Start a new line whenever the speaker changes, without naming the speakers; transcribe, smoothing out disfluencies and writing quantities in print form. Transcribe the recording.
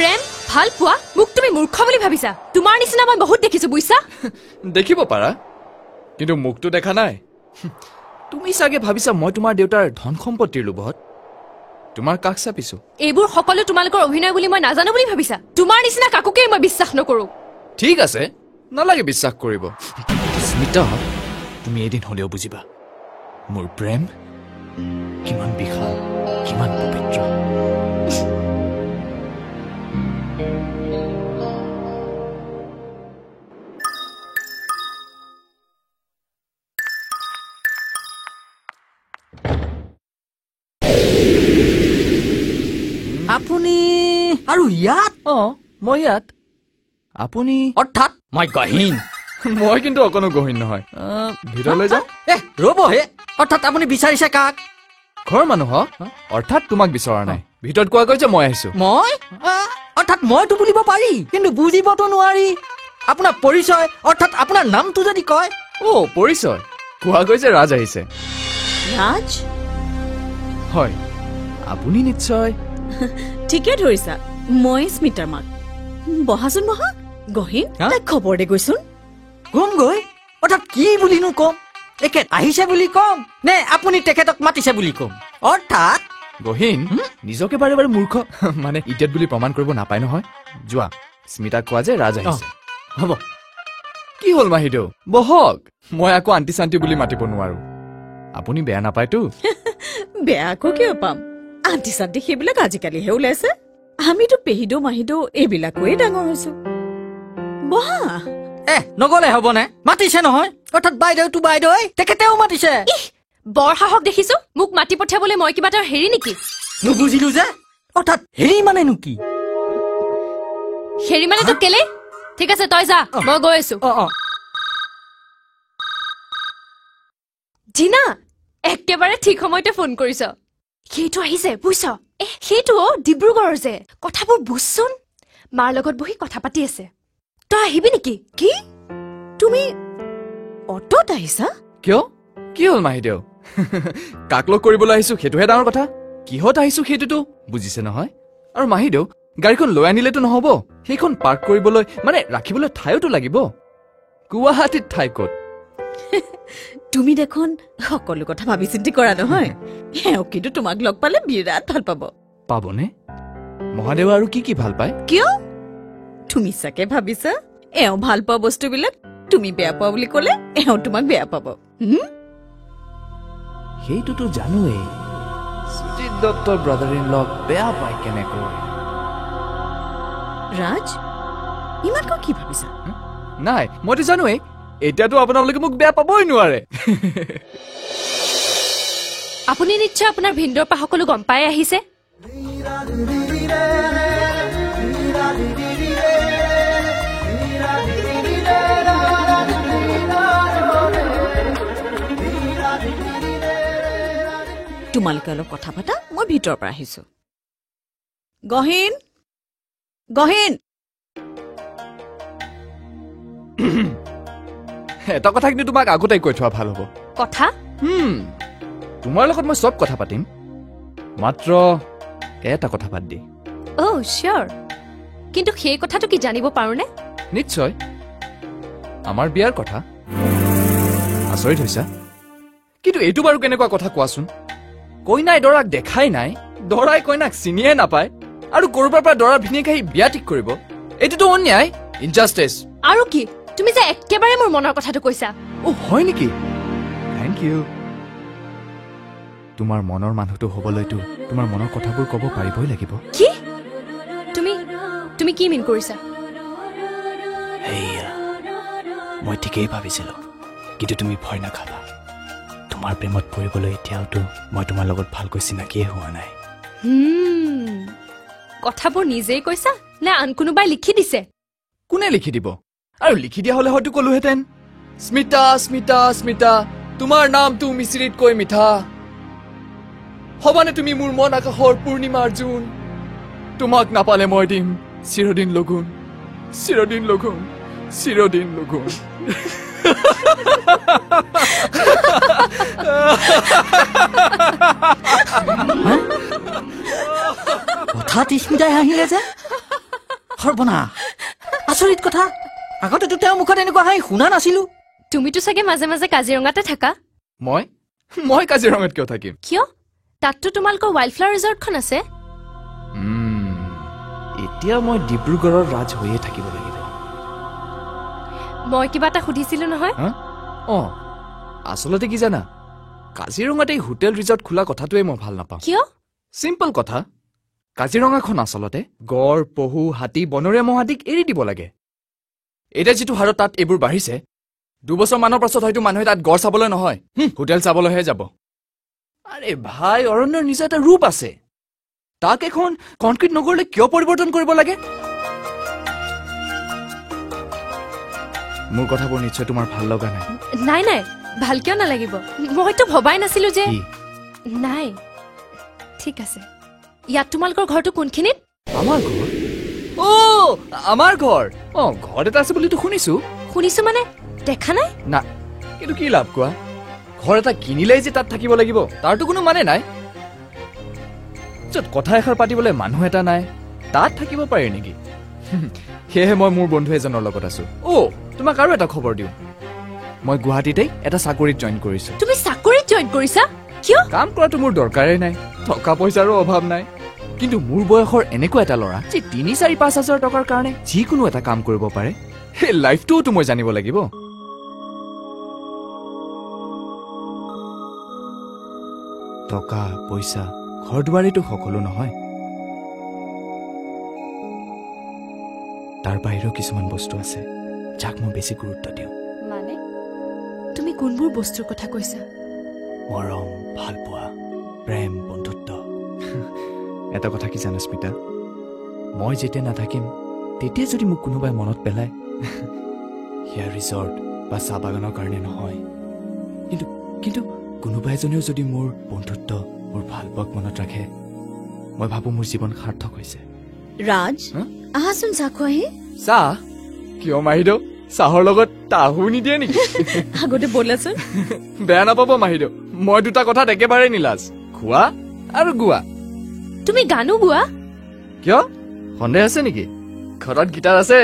প্ৰেম ভাল পোৱা মোক তুমি মূৰ্খ বুলি ভাবিছা তোমাৰ নিচিনা মই বহুত দেখিছো বুইছা
দেখিব পাৰা কিন্তু মুখটো দেখা নাই তুমি চাগে ভাবিছা মই তোমাৰ দেউতাৰ ধন সম্পত্তিৰ লোভত তোমাৰ কাষ চাপিছো
এইবোৰ সকলো তোমালোকৰ অভিনয় বুলি মই নাজানো বুলি ভাবিছা তোমাৰ নিচিনা কাকুকে মই বিশ্বাস নকৰো
ঠিক আছে নালাগে বিশ্বাস কৰিব স্মিতা তুমি এদিন হলেও বুজিবা মোৰ প্ৰেম কিমান বিশাল কিমান পবিত্ৰ
আপুনি আৰু ইয়াত
মই ইয়াত আপুনি
অৰ্থাৎ মই গহীন
মই কিন্তু অকনো গহীন নহয় ভিতৰলৈ যাওঁ
ৰ'ব হে অৰ্থাৎ আপুনি বিচাৰিছে কাক
ঘৰ মানুহ অৰ্থাৎ তোমাক বিচৰা নাই ভিতৰত কোৱাকৈ যে মই আহিছো
মই অৰ্থাৎ মইতো বুলিব পাৰি কিন্তু বুজিবতো নোৱাৰি আপোনাৰ পৰিচয় অৰ্থাৎ আপোনাৰ নামটো যদি কয়
পৰিচয় কোৱাকৈ যে ৰাজ আহিছে
ৰাজ
হয় আপুনি নিশ্চয়
ঠিকে ধৰিছা মই স্মিতাৰ মাক বহাচোন বহা গহীন তাইক খবৰ দে গৈছোন
কম গৈ অৰ্থাৎ কি বুলিনো কম একে আহিছে বুলি কম নে আপুনি তেখেতক মাতিছে বুলি কম অৰ্থাৎ
গহীন নিজকে বাৰে বাৰে মূৰ্খ মানে ইডিয়ট বুলি প্ৰমাণ কৰিব নাপায় নহয় যোৱা স্মিতাক কোৱা যে ৰাজ আহিছে
হ'ব
কি হ'ল মাহিদেউ বহক মই আকৌ আন্টি চান্টি বুলি মাতিব নোৱাৰো আপুনি বেয়া নাপায়তো
বেয়া আকৌ কিয় পাম আন্টি চান্টি সেইবিলাক আজিকালিহে ওলাইছে আমিতো পেহিদৌ মাহিদৌ এইবিলাকৈয়ে ডাঙৰ হৈছো বহা
নগলে হ'বনে মাতিছে নহয় অৰ্থাৎ বাইদেউটো বাইদেউ তেখেতেও মাতিছে
বৰ সাহস দেখিছো মোক মাতি পঠিয়াবলৈ মই কিবা এটা হেৰি নেকি
নুবুজিলো যে অৰ্থাৎ হেৰি মানেনো কি
হেৰি মানেতো কেলে ঠিক আছে তই যা মই গৈ আছো জিনা একেবাৰে ঠিক সময়তে ফোন কৰিছ সেইটো আহিছে বুইছ সেইটো ডিব্ৰুগড়ৰ যে কথাবোৰ বুজচোন মাৰ লগত বহি কথা পাতি আছে তই আহিবি নেকি
কি তুমি অটত আহিছা
কিয় কি হ'ল মাহিদেউ কাক লগ কৰিবলৈ আহিছো সেইটোহে ডাঙৰ কথা কিহত আহিছো সেইটোতো বুজিছে নহয় আৰু মাহিদেউ গাড়ীখন লৈ আনিলেতো নহব সেইখন পাৰ্ক কৰিবলৈ মানে ৰাখিবলৈ ঠাইতো লাগিব গুৱাহাটীত ঠাই ক'ত
তুমি দেখোন সকলো কথা ভাবি চিন্তি কৰা নহয় এওঁ কিন্তু তোমাক লগ পালে বিৰাট ভাল পাব
পাবনে মহাদেৱ আৰু কি কি ভাল পায়
কিয় তুমি চাগে ভাবিছা এওঁ ভাল পোৱা বস্তুবিলাক তুমি বেয়া পোৱা বুলি ক'লে এওঁ তোমাক বেয়া পাব
সেইটোতো জানোৱেই সুজিত দত্তৰ ব্ৰাদাৰ ইন লক বেয়া পায় কেনেকৈ
ৰাজ ইমানকৈ কি ভাবিছা
নাই মইতো জানোৱেই এতিয়াতো আপোনালোকে মোক বেয়া পাবই নোৱাৰে
আপুনি নিশ্চয় আপোনাৰ ভিন্দৰ পৰা সকলো গম পাই আহিছে
তোমালোকে অলপ কথা পাতা মই ভিতৰৰ পৰা আহিছো গহীন গহীন
এটা কথা কিন্তু তোমাক আগতেই কৈ থোৱা ভাল হ'ব
কথা
তোমাৰ লগত মই সব কথা পাতিম মাত্ৰ এটা কথা বাদ দি
চিয়ৰ কিন্তু সেই কথাটো কি জানিব পাৰোনে
নিশ্চয় আমাৰ বিয়াৰ কথা আচৰিত হৈছা কিন্তু এইটো বাৰু কেনেকুৱা কথা কোৱাচোন কইনাই দৰাক দেখাই নাই দৰাই কইনাক চিনিয়ে নাপায় আৰু কৰবাৰ পৰা দৰাৰ ভিনিয়েক আহি বিয়া ঠিক কৰিব এইটোতো অন্যায় ইনজাষ্টিস
আৰু কি তুমি যে একেবাৰে মোৰ মনৰ কথাটো কৈছা
হয় নেকি থেংক ইউ তোমাৰ মনৰ মানুহটো হ'বলৈতো তোমাৰ মনৰ কথাবোৰ ক'ব পাৰিবই লাগিব
কি তুমি কি মিন কৰিছা
মই ঠিকেই ভাবিছিলো কিন্তু তুমি ভয় নাখাবা তোমাৰ প্ৰেমত পৰিবলৈ এতিয়াওতো মই তোমাৰ লগত ভালকৈ চিনাকিয়ে হোৱা নাই
কথাবোৰ নিজেই কৈছা নে আন কোনোবাই লিখি দিছে
কোনে লিখি দিব আৰু লিখি দিয়া হলে হয়তো কলোহেঁতেন স্মিতা স্মিতা স্মিতা তোমাৰ নামটো মিচিৰিতকৈ মিঠা হবানে তুমি মোৰ মন আকাশৰ পূৰ্ণিমাৰ জোন তোমাক নাপালে মই দিম চিৰদিন লগুণ চিৰদিন লগুণ চিৰদিন লগুণ
হঠাৎ স্মিতাই হাঁহিলে যে সৰ্বনাশ আচৰিত কথা আগতেতো তেওঁৰ মুখত এনেকুৱা হাঁহি শুনা নাছিলো
তুমিতো চাগে মাজে মাজে কাজিৰঙাতে থাকা
মই কাজিৰঙাত কিয় থাকিম
কিয় তাততো তোমালোকৰ ৱাইল্ড ফ্লাৱাৰ ৰিজৰ্টখন আছে
এতিয়া মই ডিব্ৰুগড়ৰ ৰাজ হৈয়ে থাকিব লাগিব
মই কিবা এটা সুধিছিলো নহয়
আচলতে কি জানা কাজিৰঙাত এই হোটেল ৰিজৰ্ট খোলা কথাটোৱে মই ভাল নাপাওঁ
কিয়
চিম্পল কথা কাজিৰঙাখন আচলতে গড় পহু হাতী বনৰীয়া মহাদিক এৰি দিব লাগে এতিয়া যিটো হাৰত তাত এইবোৰ বাঢ়িছে 2 বছৰমানৰ পাছত হয়তো মানুহে তাত গড় চাবলৈ নহয় হোটেল চাবলৈহে যাব আৰে ভাই অৰণ্যৰ নিজৰ এটা ৰূপ আছে তাক এখন কনক্ৰিট নগৰলৈ কিয় পৰিৱৰ্তন কৰিব লাগে মোৰ কথাবোৰ নিশ্চয় তোমাৰ ভাল লগা নাই
নাই ভাল কিয় নালাগিব মইতো ভবাই নাছিলো যে নাই ঠিক আছে ইয়াত তোমালোকৰ ঘৰটো কোনখিনিত
আমাৰ ঘৰ আমাৰ ঘৰ ঘৰ এটা আছে বুলিতো শুনিছো
মানে দেখা নাই
না কিন্তু কি লাভ কোৱা ঘৰ এটা কিনিলেই যে তাত থাকিব লাগিব তাৰতো কোনো মানে নাই য'ত কথা এষাৰ পাতিবলৈ মানুহ এটা নাই তাত থাকিব পাৰি নেকি সেয়েহে মই মোৰ বন্ধু এজনৰ লগত আছো তোমাক আৰু এটা খবৰ দিওঁ মই গুৱাহাটীতেই এটা চাকৰিত জইন কৰিছো
তুমি চাকৰিত জইন কৰিছা কিয়
কাম কৰাটো মোৰ দৰকাৰেই নাই টকা পইচাৰো অভাৱ নাই কিন্তু মোৰ বয়সৰ এনেকুৱা এটা ল'ৰা যে 3-4-5 হাজাৰ টকাৰ কাৰণে যিকোনো এটা কাম কৰিব পাৰে সেই লাইফটোওতো মই জানিব লাগিব টকা পইচা ঘৰ দুৱাৰেতো সকলো নহয় তাৰ বাহিৰেও কিছুমান বস্তু আছে যাক মই বেছি গুৰুত্ব দিওঁ
মানে তুমি কোনবোৰ বস্তুৰ কথা কৈছা
মৰম ভালপোৱা প্ৰেম বন্ধুত্ব এটা কথা কি জানা স্মিতা মই যেতিয়া নাথাকিম তেতিয়া যদি মোক কোনোবাই মনত পেলায় সেয়া ৰিজৰ্ট বা চাহ বাগানৰ কাৰণে নহয় কিন্তু কোনোবা এজনেও যদি মোৰ বন্ধুত্ব মোৰ ভালপোৱাক মনত ৰাখে মই ভাবো মোৰ জীৱন সাৰ্থক হৈছে
ৰাজ আহাচোন চাহ খোৱাহি
চাহ কিয় মাহিদেউ চাহৰ লগত তাহো নিদিয়ে নেকি
আগতে বলাচোন
বেয়া নাপাব মাহিদেউ মই দুটা কথাত একেবাৰে নিলাজ খোৱা আৰু গোৱা
তুমি গানো গোৱা
কিয় সন্দেহ আছে নেকি ঘৰত গীটাৰ আছে